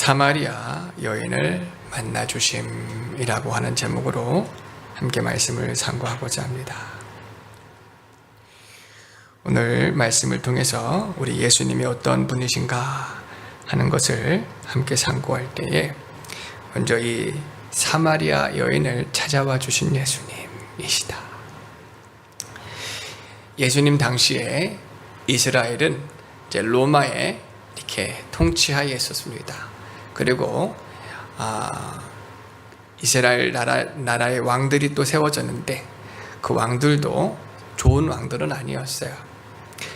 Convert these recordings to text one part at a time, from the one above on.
사마리아 여인을 만나 주심이라고 하는 제목으로 함께 말씀을 상고하고자 합니다. 오늘 말씀을 통해서 우리 예수님이 어떤 분이신가 하는 것을 함께 상고할 때에 먼저 이 사마리아 여인을 찾아와 주신 예수님이시다. 예수님 당시에 이스라엘은 이제 로마의 이렇게 통치하에 있었습니다. 그리고 이스라엘 나라의 왕들이 또 세워졌는데 그 왕들도 좋은 왕들은 아니었어요.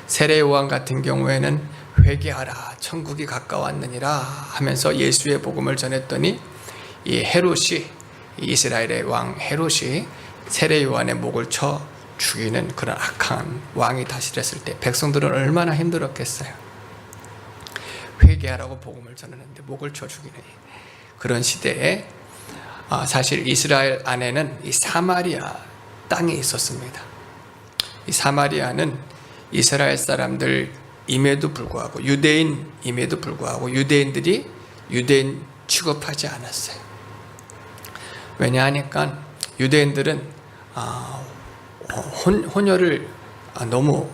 세례 요한 같은 경우에는 회개하라 천국이 가까웠느니라 하면서 예수의 복음을 전했더니 이 헤롯이 이스라엘의 왕 헤롯이 세례 요한의 목을 쳐 죽이는 그런 악한 왕이 다스렸을 때 백성들은 얼마나 힘들었겠어요. 회개하라고 복음을 전하는데 목을 쳐 죽이는 그런 시대에 사실 이스라엘 안에는 이 사마리아 땅이 있었습니다. 이 사마리아는 이스라엘 사람들임에도 불구하고 유대인임에도 불구하고 유대인들이 유대인 취급하지 않았어요. 왜냐하니까 유대인들은 혼혈을 너무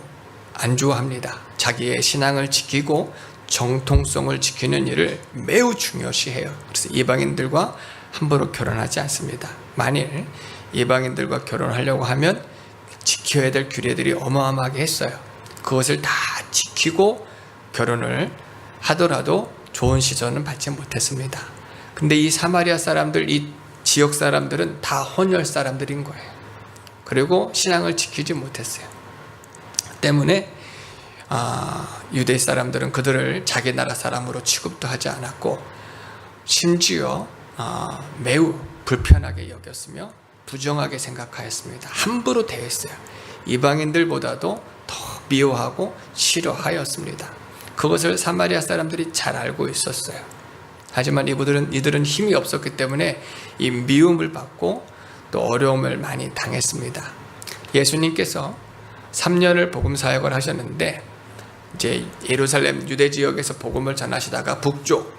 안 좋아합니다. 자기의 신앙을 지키고 정통성을 지키는 일을 매우 중요시해요. 그래서 이방인들과 함부로 결혼하지 않습니다. 만일 이방인들과 결혼하려고 하면 지켜야 될 규례들이 어마어마하게 했어요. 그것을 다 지키고 결혼을 하더라도 좋은 시선은 받지 못했습니다. 근데 이 사마리아 사람들, 이 지역 사람들은 다 혼혈 사람들인 거예요. 그리고 신앙을 지키지 못했어요. 때문에 유대 사람들은 그들을 자기 나라 사람으로 취급도 하지 않았고 심지어 매우 불편하게 여겼으며 부정하게 생각하였습니다. 함부로 대했어요. 이방인들보다도 더 미워하고 싫어하였습니다. 그것을 사마리아 사람들이 잘 알고 있었어요. 하지만 이들은 힘이 없었기 때문에 이 미움을 받고 또 어려움을 많이 당했습니다. 예수님께서 3년을 복음 사역을 하셨는데 이제 예루살렘 유대 지역에서 복음을 전하시다가 북쪽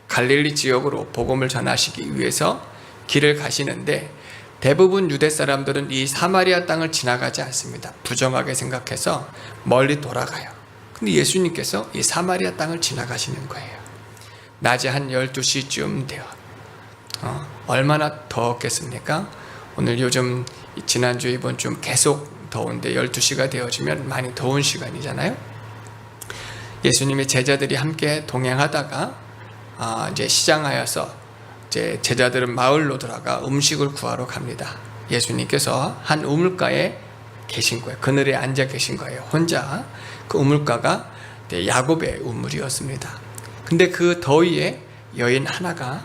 갈릴리 지역으로 복음을 전하시기 위해서 길을 가시는데 대부분 유대 사람들은 이 사마리아 땅을 지나가지 않습니다. 부정하게 생각해서 멀리 돌아가요. 근데 예수님께서 이 사마리아 땅을 지나가시는 거예요. 낮에 한 12시쯤 돼요. 얼마나 더웠겠습니까? 오늘 요즘 지난주 이번 주 계속 더운데 12시가 되어지면 많이 더운 시간이잖아요. 예수님의 제자들이 함께 동행하다가 이제 시장하여서 이제 제자들은 마을로 들어가 음식을 구하러 갑니다. 예수님께서 한 우물가에 계신 거예요. 그늘에 앉아 계신 거예요. 혼자. 그 우물가가 야곱의 우물이었습니다. 근데 그 더위에 여인 하나가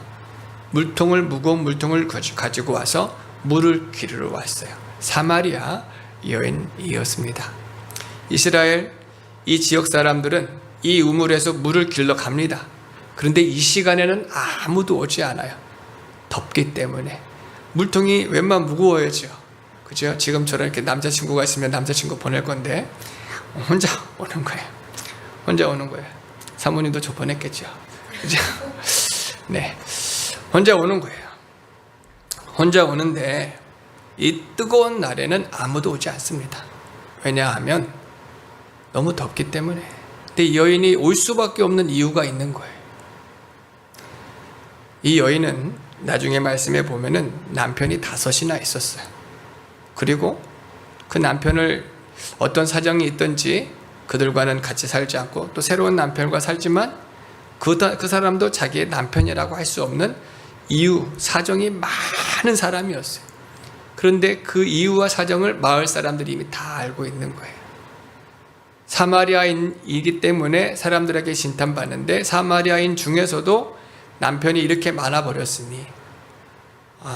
무거운 물통을 가지고 와서 물을 기르러 왔어요. 사마리아 여인이었습니다. 이스라엘 이 지역 사람들은 이 우물에서 물을 길러 갑니다. 그런데 이 시간에는 아무도 오지 않아요. 덥기 때문에. 물통이 웬만 무거워야죠. 그죠? 지금처럼 이렇게 남자친구가 있으면 남자친구 보낼 건데 혼자 오는 거예요. 혼자 오는 거예요. 사모님도 저 보냈겠죠. 그죠? 네. 혼자 오는 거예요. 혼자 오는데 이 뜨거운 날에는 아무도 오지 않습니다. 왜냐하면 너무 덥기 때문에. 근데 이 여인이 올 수밖에 없는 이유가 있는 거예요. 이 여인은 나중에 말씀에 보면은 남편이 5이나 있었어요. 그리고 그 남편을 어떤 사정이 있든지 그들과는 같이 살지 않고 또 새로운 남편과 살지만 그 사람도 자기의 남편이라고 할 수 없는 이유, 사정이 많은 사람이었어요. 그런데 그 이유와 사정을 마을 사람들이 이미 다 알고 있는 거예요. 사마리아인이기 때문에 사람들에게 진탄받는데 사마리아인 중에서도 남편이 이렇게 많아버렸으니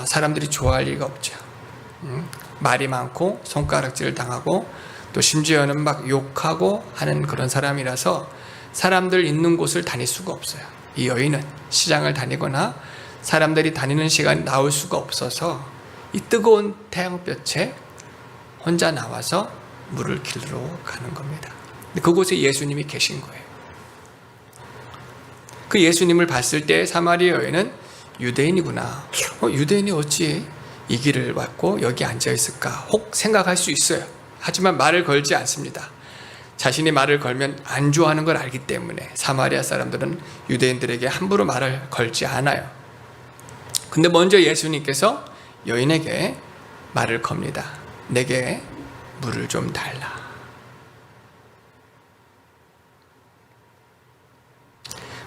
사람들이 좋아할 리가 없죠. 말이 많고 손가락질을 당하고 또 심지어는 막 욕하고 하는 그런 사람이라서 사람들 있는 곳을 다닐 수가 없어요. 이 여인은 시장을 다니거나 사람들이 다니는 시간이 나올 수가 없어서 이 뜨거운 태양볕에 혼자 나와서 물을 길러 가는 겁니다. 그곳에 예수님이 계신 거예요. 그 예수님을 봤을 때 사마리아 여인은 유대인이구나. 유대인이 어찌 이 길을 왔고 여기 앉아 있을까? 혹 생각할 수 있어요. 하지만 말을 걸지 않습니다. 자신이 말을 걸면 안 좋아하는 걸 알기 때문에 사마리아 사람들은 유대인들에게 함부로 말을 걸지 않아요. 근데 먼저 예수님께서 여인에게 말을 겁니다. 내게 물을 좀 달라.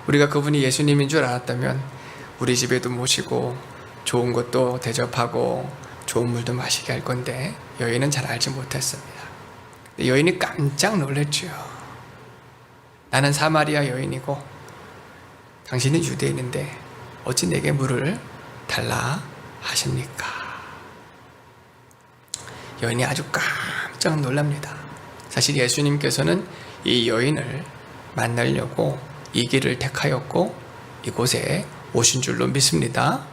우리가 그분이 예수님인 줄 알았다면 우리 집에도 모시고 좋은 것도 대접하고 좋은 물도 마시게 할 건데 여인은 잘 알지 못했습니다. 여인이 깜짝 놀랐죠. 나는 사마리아 여인이고 당신은 유대인인데 어찌 내게 물을 달라 하십니까? 여인이 아주 깜짝 놀랍니다. 사실 예수님께서는 이 여인을 만나려고 이 길을 택하였고 이곳에 오신 줄로 믿습니다.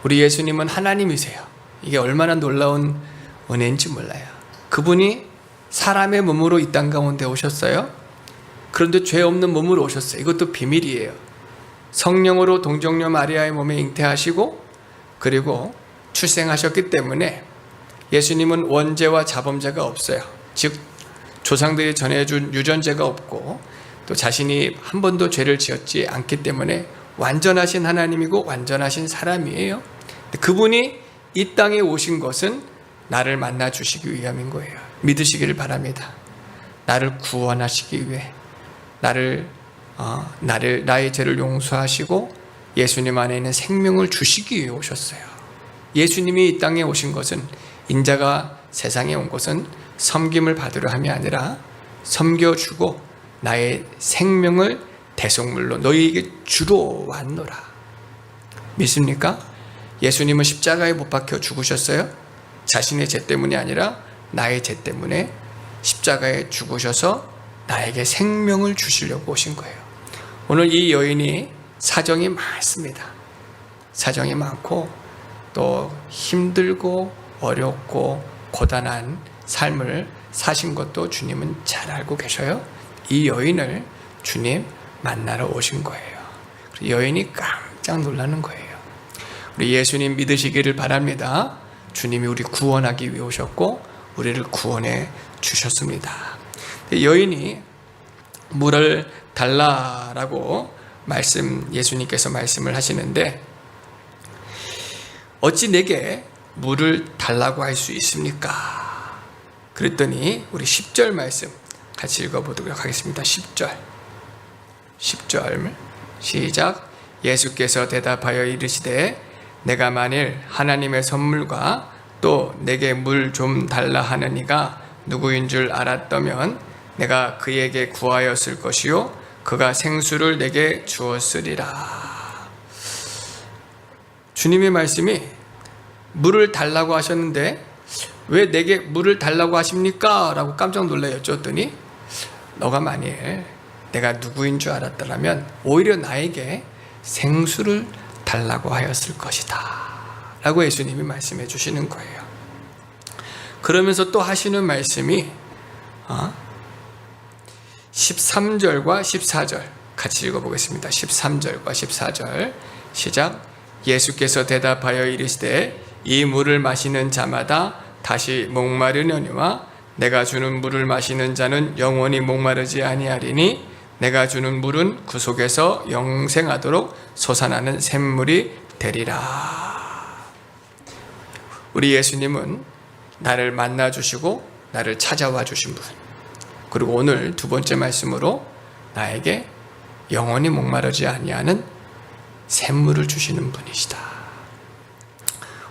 우리 예수님은 하나님이세요. 이게 얼마나 놀라운 은혜인지 몰라요. 그분이 사람의 몸으로 이 땅 가운데 오셨어요. 그런데 죄 없는 몸으로 오셨어요. 이것도 비밀이에요. 성령으로 동정녀 마리아의 몸에 잉태하시고 그리고 출생하셨기 때문에 예수님은 원죄와 자범죄가 없어요. 즉 조상들이 전해준 유전죄가 없고 또 자신이 한 번도 죄를 지었지 않기 때문에 완전하신 하나님이고 완전하신 사람이에요. 그분이 이 땅에 오신 것은 나를 만나 주시기 위함인 거예요. 믿으시기를 바랍니다. 나를 구원하시기 위해 나의 죄를 용서하시고 예수님 안에 있는 생명을 주시기 위해 오셨어요. 예수님이 이 땅에 오신 것은 인자가 세상에 온 것은 섬김을 받으려 함이 아니라 섬겨주고 나의 생명을 대속물로 너희에게 주러 왔노라. 믿습니까? 예수님은 십자가에 못 박혀 죽으셨어요. 자신의 죄 때문이 아니라 나의 죄 때문에 십자가에 죽으셔서 나에게 생명을 주시려고 오신 거예요. 오늘 이 여인이 사정이 많습니다. 사정이 많고 또 힘들고 어렵고 고단한 삶을 사신 것도 주님은 잘 알고 계셔요. 이 여인을 주님 만나러 오신 거예요. 여인이 깜짝 놀라는 거예요. 우리 예수님 믿으시기를 바랍니다. 주님이 우리 구원하기 위해 오셨고 우리를 구원해 주셨습니다. 여인이 물을 달라라고 예수님께서 말씀을 하시는데 어찌 내게 물을 달라고 할 수 있습니까? 그랬더니 우리 10절 말씀 같이 읽어보도록 하겠습니다. 10절 시작. 예수께서 대답하여 이르시되 내가 만일 하나님의 선물과 또 내게 물 좀 달라 하는 이가 누구인 줄 알았다면 내가 그에게 구하였을 것이요 그가 생수를 내게 주었으리라. 주님의 말씀이 물을 달라고 하셨는데 왜 내게 물을 달라고 하십니까? 라고 깜짝 놀라 여쭈었더니 너가 만일 내가 누구인 줄 알았더라면 오히려 나에게 생수를 달라고 하였을 것이다 라고 예수님이 말씀해 주시는 거예요. 그러면서 또 하시는 말씀이 13절과 14절 같이 읽어보겠습니다. 13절과 14절 시작. 예수께서 대답하여 이르시되 이 물을 마시는 자마다 다시 목마르려니와 내가 주는 물을 마시는 자는 영원히 목마르지 아니하리니 내가 주는 물은 그 속에서 영생하도록 솟아나는 샘물이 되리라. 우리 예수님은 나를 만나 주시고 나를 찾아와 주신 분, 그리고 오늘 두 번째 말씀으로 나에게 영원히 목마르지 아니하는 샘물을 주시는 분이시다.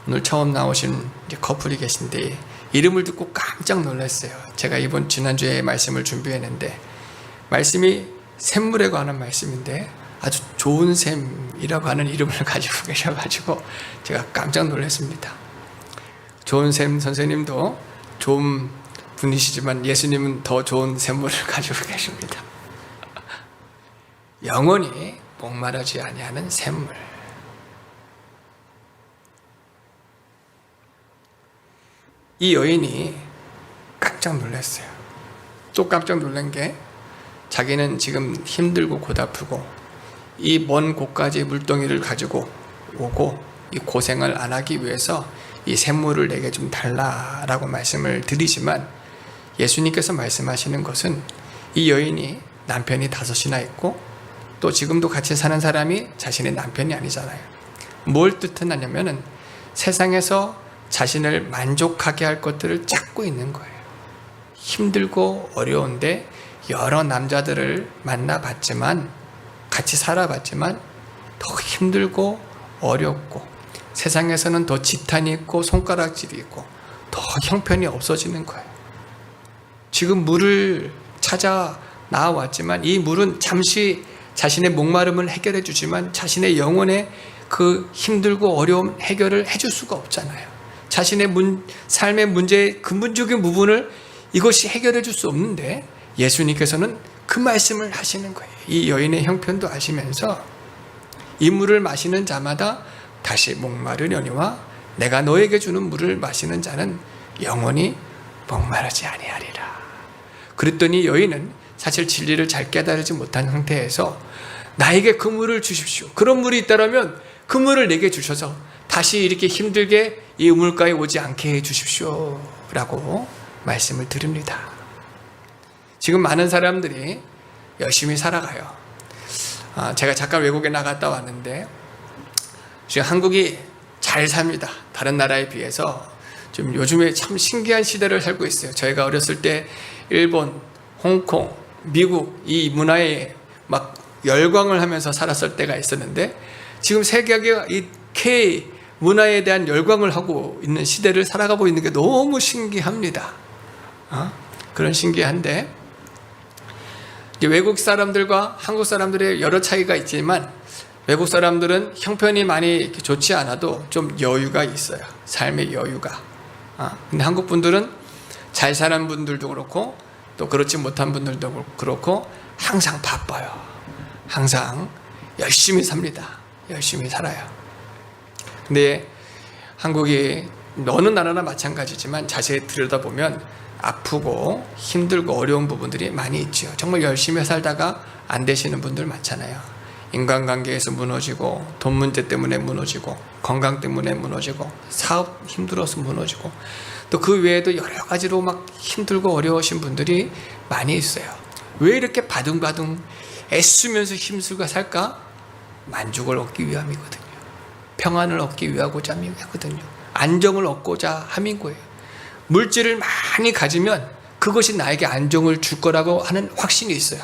오늘 처음 나오신 커플이 계신데 이름을 듣고 깜짝 놀랐어요. 제가 지난주에 말씀을 준비했는데 말씀이 샘물에 관한 말씀인데 아주 좋은 샘이라고 하는 이름을 가지고 계셔가지고 제가 깜짝 놀랐습니다. 좋은 샘 선생님도 좋은 분이시지만 예수님은 더 좋은 샘물을 가지고 계십니다. 영원히 목마르지 아니하는 샘물. 이 여인이 깜짝 놀랐어요. 또 깜짝 놀란 게 자기는 지금 힘들고 고달프고 이 먼 곳까지 물동이를 가지고 오고 이 고생을 안 하기 위해서 이 샘물을 내게 좀 달라라고 말씀을 드리지만, 예수님께서 말씀하시는 것은 이 여인이 남편이 5이나 있고 또 지금도 같이 사는 사람이 자신의 남편이 아니잖아요. 뭘 뜻하냐면은 세상에서 자신을 만족하게 할 것들을 찾고 있는 거예요. 힘들고 어려운데 여러 남자들을 만나봤지만, 같이 살아봤지만 더 힘들고 어렵고 세상에서는 더 지탄이 있고 손가락질이 있고 더 형편이 없어지는 거예요. 지금 물을 찾아 나와왔지만 이 물은 잠시 자신의 목마름을 해결해 주지만 자신의 영혼의 그 힘들고 어려움 해결을 해줄 수가 없잖아요. 자신의 삶의 문제의 근본적인 부분을 이것이 해결해 줄 수 없는데 예수님께서는 그 말씀을 하시는 거예요. 이 여인의 형편도 아시면서 이 물을 마시는 자마다 다시 목마르려니와 내가 너에게 주는 물을 마시는 자는 영원히 목마르지 아니하리라. 그랬더니 여인은 사실 진리를 잘 깨달지 못한 상태에서 나에게 그 물을 주십시오. 그런 물이 있다면 그 물을 내게 주셔서 다시 이렇게 힘들게 이 우물가에 오지 않게 해 주십시오 라고 말씀을 드립니다. 지금 많은 사람들이 열심히 살아가요. 제가 잠깐 외국에 나갔다 왔는데 지금 한국이 잘 삽니다. 다른 나라에 비해서 좀 요즘에 참 신기한 시대를 살고 있어요. 저희가 어렸을 때 일본, 홍콩, 미국 이 문화에 막 열광을 하면서 살았을 때가 있었는데 지금 세계가 이 K 문화에 대한 열광을 하고 있는 시대를 살아가고 있는 게 너무 신기합니다. 그런 신기한데 외국 사람들과 한국 사람들의 여러 차이가 있지만 외국 사람들은 형편이 많이 좋지 않아도 좀 여유가 있어요. 삶의 여유가. 근데 한국 분들은 잘 사는 분들도 그렇고 또 그렇지 못한 분들도 그렇고 항상 바빠요. 항상 열심히 삽니다. 열심히 살아요. 근데 한국이 어느 나라나 마찬가지지만 자세히 들여다보면 아프고 힘들고 어려운 부분들이 많이 있죠. 정말 열심히 살다가 안 되시는 분들 많잖아요. 인간관계에서 무너지고 돈 문제 때문에 무너지고 건강 때문에 무너지고 사업 힘들어서 무너지고 또 그 외에도 여러 가지로 막 힘들고 어려우신 분들이 많이 있어요. 왜 이렇게 바둥바둥 애쓰면서 힘쓰고 살까? 만족을 얻기 위함이거든요. 평안을 얻기 위하고자 함이거든요. 안정을 얻고자 함인 거예요. 물질을 많이 가지면 그것이 나에게 안정을 줄 거라고 하는 확신이 있어요.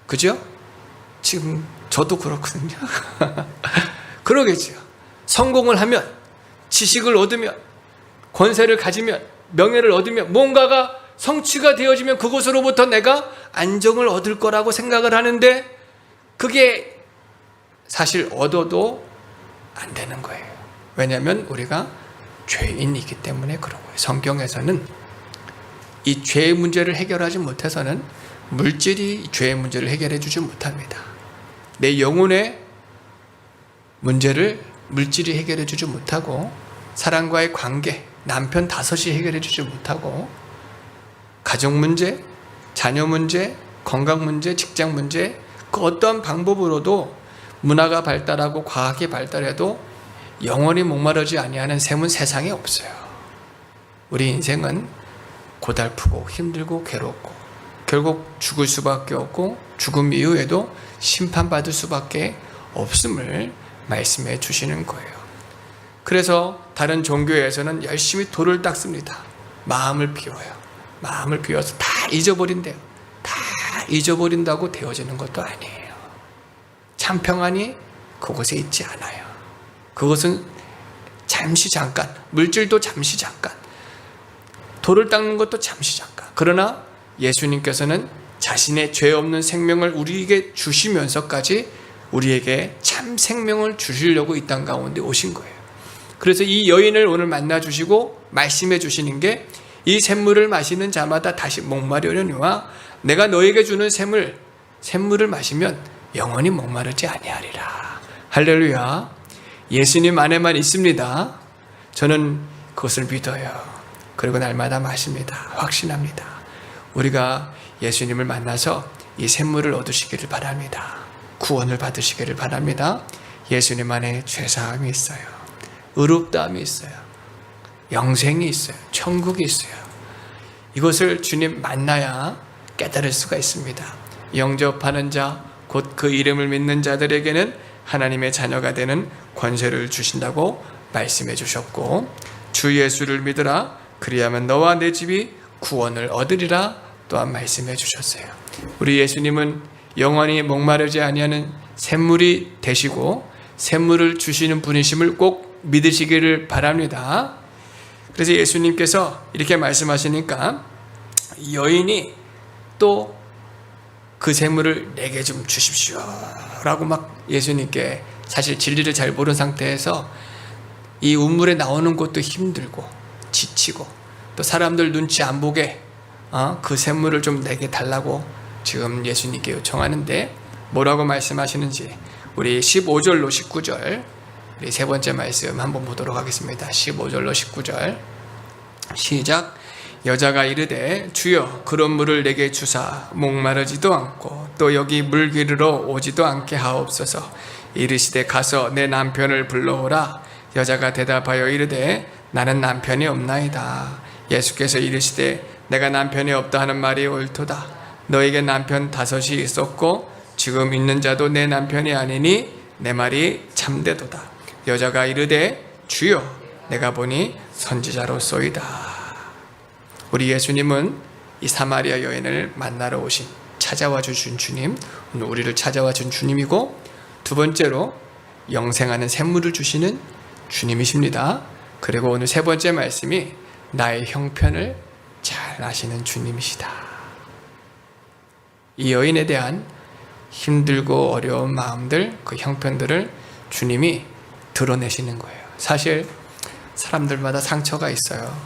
그죠? 지금 저도 그렇거든요. 그러겠죠. 성공을 하면, 지식을 얻으면, 권세를 가지면, 명예를 얻으면, 뭔가가 성취가 되어지면 그것으로부터 내가 안정을 얻을 거라고 생각을 하는데 그게 사실 얻어도 안 되는 거예요. 왜냐하면 우리가 죄인이기 때문에 그런 거예요. 성경에서는 이 죄의 문제를 해결하지 못해서는 물질이 죄의 문제를 해결해 주지 못합니다. 내 영혼의 문제를 물질이 해결해 주지 못하고 사람과의 관계, 남편 5이 해결해 주지 못하고 가정 문제, 자녀 문제, 건강 문제, 직장 문제 그 어떠한 방법으로도 문화가 발달하고 과학이 발달해도 영원히 목마르지 아니하는 샘은 세상에 없어요. 우리 인생은 고달프고 힘들고 괴롭고 결국 죽을 수밖에 없고 죽음 이후에도 심판받을 수밖에 없음을 말씀해 주시는 거예요. 그래서 다른 종교에서는 열심히 돌을 닦습니다. 마음을 비워요. 마음을 비워서 다 잊어버린대요. 다 잊어버린다고 되어지는 것도 아니에요. 참 평안이 그곳에 있지 않아요. 그것은 잠시 잠깐, 물질도 잠시 잠깐, 돌을 닦는 것도 잠시 잠깐. 그러나 예수님께서는 자신의 죄 없는 생명을 우리에게 주시면서까지 우리에게 참 생명을 주시려고 이 땅 가운데 오신 거예요. 그래서 이 여인을 오늘 만나 주시고 말씀해 주시는 게 이 샘물을 마시는 자마다 다시 목마르려니와 내가 너에게 주는 샘물을 마시면 영원히 목마르지 아니하리라. 할렐루야. 예수님 안에만 있습니다. 저는 그것을 믿어요. 그리고 날마다 마십니다. 확신합니다. 우리가 예수님을 만나서 이 샘물을 얻으시기를 바랍니다. 구원을 받으시기를 바랍니다. 예수님 안에 죄사함이 있어요. 의롭다함이 있어요. 영생이 있어요. 천국이 있어요. 이것을 주님 만나야 깨달을 수가 있습니다. 영접하는 자, 곧 그 이름을 믿는 자들에게는 하나님의 자녀가 되는 권세를 주신다고 말씀해 주셨고, 주 예수를 믿으라 그리하면 너와 내 집이 구원을 얻으리라 또한 말씀해 주셨어요. 우리 예수님은 영원히 목마르지 아니하는 샘물이 되시고 샘물을 주시는 분이심을 꼭 믿으시기를 바랍니다. 그래서 예수님께서 이렇게 말씀하시니까 여인이 또 그 샘물을 내게 좀 주십시오 라고 막 예수님께, 사실 진리를 잘 모르는 상태에서 이 우물에 나오는 것도 힘들고 지치고 또 사람들 눈치 안 보게 그 샘물을 좀 내게 달라고 지금 예수님께 요청하는데, 뭐라고 말씀하시는지 우리 15절로 19절, 우리 세 번째 말씀 한번 보도록 하겠습니다. 15절로 19절 시작. 여자가 이르되 주여 그런 물을 내게 주사 목마르지도 않고 또 여기 물 기르러 오지도 않게 하옵소서. 이르시되 가서 내 남편을 불러오라. 여자가 대답하여 이르되 나는 남편이 없나이다. 예수께서 이르시되 내가 남편이 없다 하는 말이 옳도다. 너에게 남편 5이 있었고 지금 있는 자도 내 남편이 아니니 내 말이 참되도다. 여자가 이르되 주여 내가 보니 선지자로소이다. 우리 예수님은 이 사마리아 여인을 만나러 오신, 찾아와 주신 주님, 오늘 우리를 찾아와 준 주님이고, 두 번째로 영생하는 샘물을 주시는 주님이십니다. 그리고 오늘 세 번째 말씀이 나의 형편을 잘 아시는 주님이시다. 이 여인에 대한 힘들고 어려운 마음들, 그 형편들을 주님이 드러내시는 거예요. 사실 사람들마다 상처가 있어요.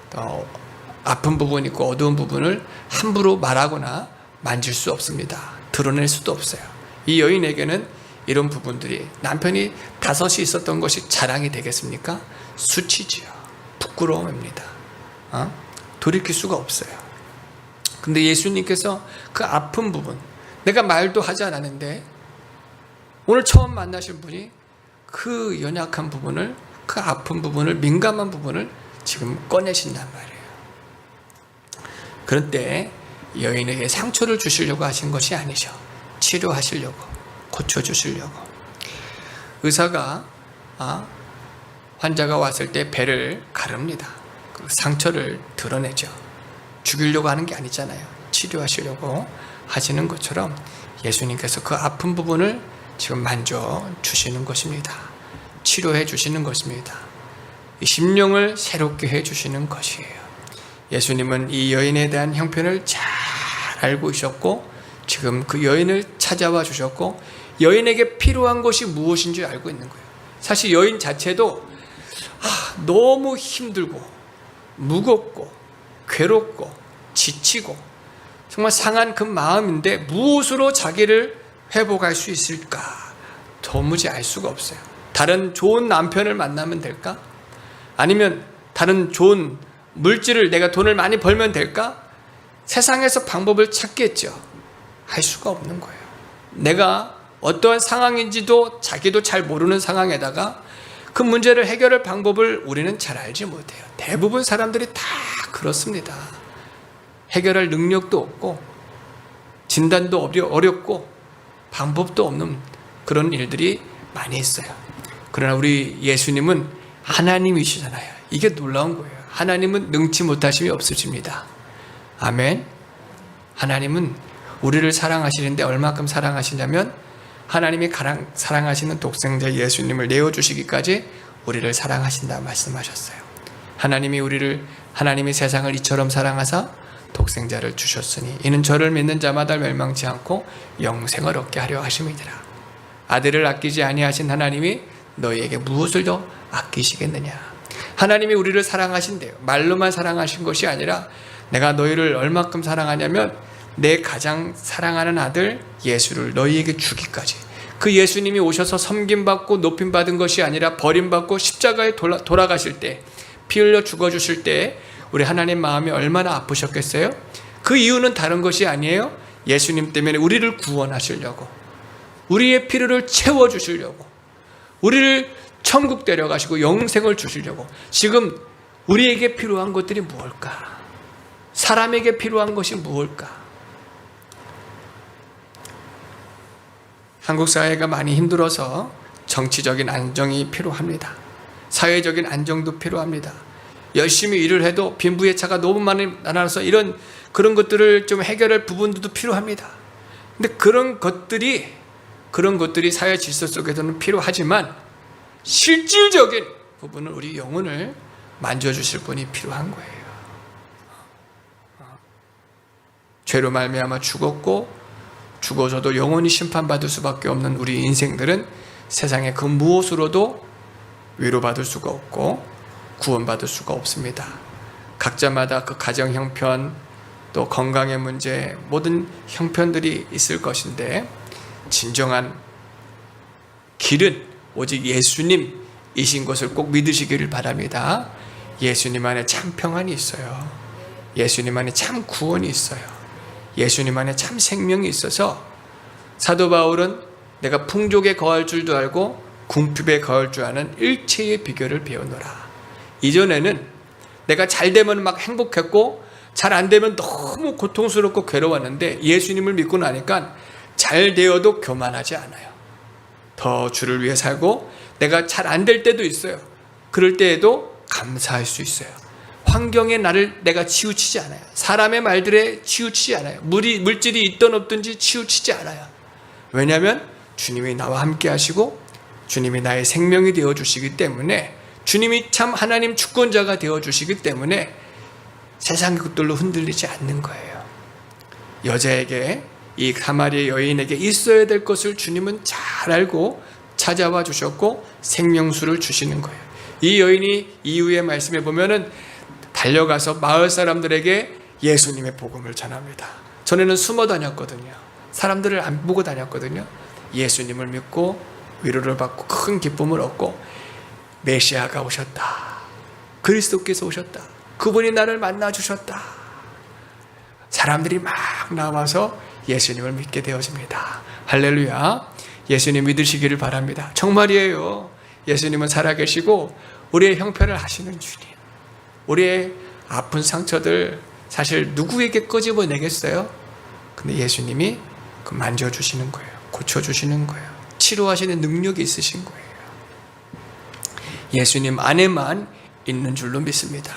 또 아픈 부분이 있고 어두운 부분을 함부로 말하거나 만질 수 없습니다. 드러낼 수도 없어요. 이 여인에게는 이런 부분들이, 남편이 5이 있었던 것이 자랑이 되겠습니까? 수치지요. 부끄러움입니다. 돌이킬 수가 없어요. 근데 예수님께서 그 아픈 부분, 내가 말도 하지 않았는데 오늘 처음 만나신 분이 그 연약한 부분을, 그 아픈 부분을, 민감한 부분을 지금 꺼내신단 말이에요. 그런데 여인에게 상처를 주시려고 하신 것이 아니죠. 치료하시려고, 고쳐주시려고. 의사가 환자가 왔을 때 배를 가릅니다. 그 상처를 드러내죠. 죽이려고 하는 게 아니잖아요. 치료하시려고 하시는 것처럼 예수님께서 그 아픈 부분을 지금 만져주시는 것입니다. 치료해 주시는 것입니다. 심령을 새롭게 해주시는 것이에요. 예수님은 이 여인에 대한 형편을 잘 알고 있었고 지금 그 여인을 찾아와 주셨고 여인에게 필요한 것이 무엇인지 알고 있는 거예요. 사실 여인 자체도 너무 힘들고 무겁고 괴롭고 지치고 정말 상한 그 마음인데 무엇으로 자기를 회복할 수 있을까 도무지 알 수가 없어요. 다른 좋은 남편을 만나면 될까? 아니면 다른 좋은 물질을, 내가 돈을 많이 벌면 될까? 세상에서 방법을 찾겠죠. 할 수가 없는 거예요. 내가 어떠한 상황인지도 자기도 잘 모르는 상황에다가 그 문제를 해결할 방법을 우리는 잘 알지 못해요. 대부분 사람들이 다 그렇습니다. 해결할 능력도 없고 진단도 어렵고 방법도 없는 그런 일들이 많이 있어요. 그러나 우리 예수님은 하나님이시잖아요. 이게 놀라운 거예요. 하나님은 능치 못하심이 없으십니다. 아멘. 하나님은 우리를 사랑하시는데 얼마큼 사랑하시냐면 하나님이 가장 사랑하시는 독생자 예수님을 내어주시기까지 우리를 사랑하신다 말씀하셨어요. 하나님이 세상을 이처럼 사랑하사 독생자를 주셨으니 이는 저를 믿는 자마다 멸망치 않고 영생을 얻게 하려 하심이니라. 아들을 아끼지 아니하신 하나님이 너희에게 무엇을 더 아끼시겠느냐. 하나님이 우리를 사랑하신대요. 말로만 사랑하신 것이 아니라 내가 너희를 얼마큼 사랑하냐면 내 가장 사랑하는 아들 예수를 너희에게 주기까지. 그 예수님이 오셔서 섬김받고 높임받은 것이 아니라 버림받고 십자가에 돌아가실 때, 피 흘려 죽어주실 때 우리 하나님 마음이 얼마나 아프셨겠어요? 그 이유는 다른 것이 아니에요. 예수님 때문에 우리를 구원하시려고, 우리의 필요를 채워주시려고, 우리를 천국 데려가시고 영생을 주시려고. 지금 우리에게 필요한 것들이 무엇일까? 사람에게 필요한 것이 무엇일까? 한국 사회가 많이 힘들어서 정치적인 안정이 필요합니다. 사회적인 안정도 필요합니다. 열심히 일을 해도 빈부의 차가 너무 많이 나눠서 그런 것들을 좀 해결할 부분들도 필요합니다. 근데 그런 것들이 사회 질서 속에서는 필요하지만 실질적인 부분은 우리 영혼을 만져주실 분이 필요한 거예요. 죄로 말미암아 죽어서도 영원히 심판받을 수밖에 없는 우리 인생들은 세상의 그 무엇으로도 위로받을 수가 없고 구원받을 수가 없습니다. 각자마다 그 가정 형편, 또 건강의 문제, 모든 형편들이 있을 것인데 진정한 길은 오직 예수님이신 것을 꼭 믿으시기를 바랍니다. 예수님 안에 참 평안이 있어요. 예수님 안에 참 구원이 있어요. 예수님 안에 참 생명이 있어서 사도 바울은 내가 풍족에 거할 줄도 알고 궁핍에 거할 줄 아는 일체의 비결을 배우노라. 이전에는 내가 잘 되면 막 행복했고 잘 안 되면 너무 고통스럽고 괴로웠는데 예수님을 믿고 나니까 잘 되어도 교만하지 않아요. 더 주를 위해 살고 내가 잘 안 될 때도 있어요. 그럴 때에도 감사할 수 있어요. 환경에 나를 내가 치우치지 않아요. 사람의 말들에 치우치지 않아요. 물질이 있든 없든지 치우치지 않아요. 왜냐하면 주님이 나와 함께 하시고 주님이 나의 생명이 되어주시기 때문에, 주님이 참 하나님 주권자가 되어주시기 때문에 세상의 것들로 흔들리지 않는 거예요. 여자에게, 이 사마리아 여인에게 있어야 될 것을 주님은 잘 알고 찾아와 주셨고 생명수를 주시는 거예요. 이 여인이 이후의 말씀에 보면은 달려가서 마을 사람들에게 예수님의 복음을 전합니다. 전에는 숨어 다녔거든요. 사람들을 안 보고 다녔거든요. 예수님을 믿고 위로를 받고 큰 기쁨을 얻고 메시아가 오셨다, 그리스도께서 오셨다, 그분이 나를 만나 주셨다. 사람들이 막 나와서 예수님을 믿게 되어집니다. 할렐루야. 예수님 믿으시기를 바랍니다. 정말이에요. 예수님은 살아계시고 우리의 형편을 하시는 주님. 우리의 아픈 상처들 사실 누구에게 끄집어내겠어요? 근데 예수님이 그 만져주시는 거예요. 고쳐주시는 거예요. 치료하시는 능력이 있으신 거예요. 예수님 안에만 있는 줄로 믿습니다.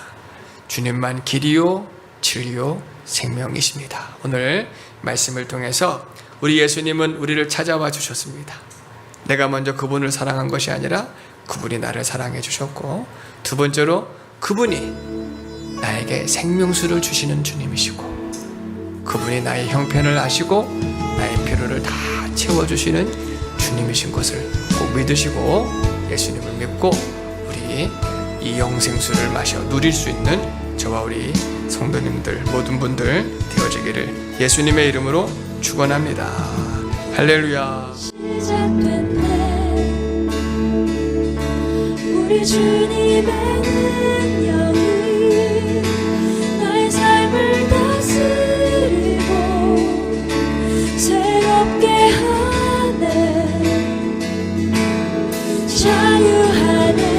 주님만 길이요 진리요 생명이십니다. 오늘 말씀을 통해서 우리 예수님은 우리를 찾아와 주셨습니다. 내가 먼저 그분을 사랑한 것이 아니라 그분이 나를 사랑해 주셨고, 두 번째로 그분이 나에게 생명수를 주시는 주님이시고, 그분이 나의 형편을 아시고 나의 필요를 다 채워주시는 주님이신 것을 꼭 믿으시고 예수님을 믿고 우리 이 영생수를 마셔 누릴 수 있는 저와 우리 성도님들 모든 분들 되어지기를 예수님의 이름으로 축원합니다. 할렐루야. 우리 주님의 능력이 나의 삶을 다스리고 새롭게 하네, 자유하네.